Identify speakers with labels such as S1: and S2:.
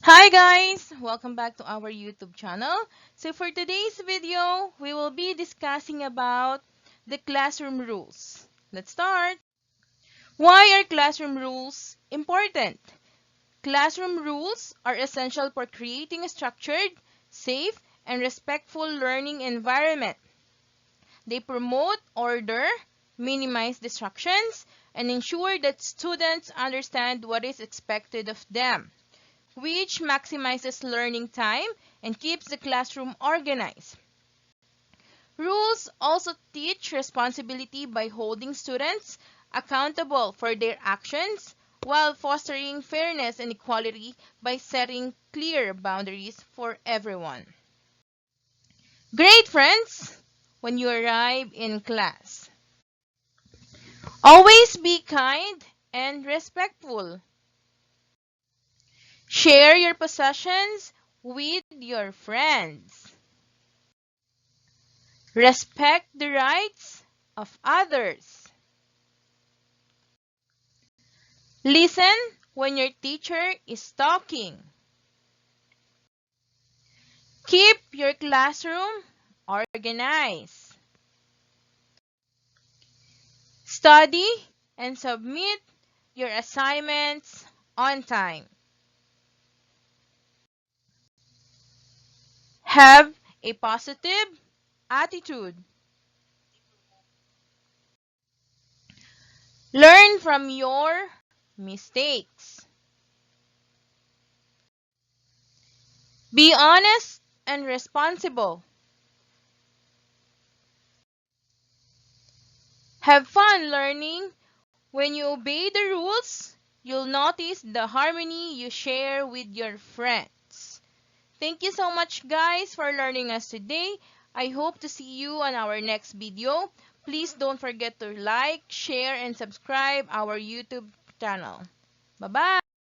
S1: Hi guys! Welcome back to our YouTube channel. So for today's video, we will be discussing about the classroom rules. Let's start! Why are classroom rules important? Classroom rules are essential for creating a structured, safe, and respectful learning environment. They promote order, minimize distractions, and ensure that students understand what is expected of them, which maximizes learning time and keeps the classroom organized. Rules also teach responsibility by holding students accountable for their actions while fostering fairness and equality by setting clear boundaries for everyone. Great friends! When you arrive in class, always be kind and respectful. Share your possessions with your friends. Respect the rights of others. Listen when your teacher is talking. Keep your classroom organized. Study and submit your assignments on time. Have a positive attitude. Learn from your mistakes. Be honest and responsible. Have fun learning. When you obey the rules, you'll notice the harmony you share with your friends. Thank you so much guys for learning us today. I hope to see you on our next video. Please don't forget to like, share, and subscribe our YouTube channel. Bye-bye!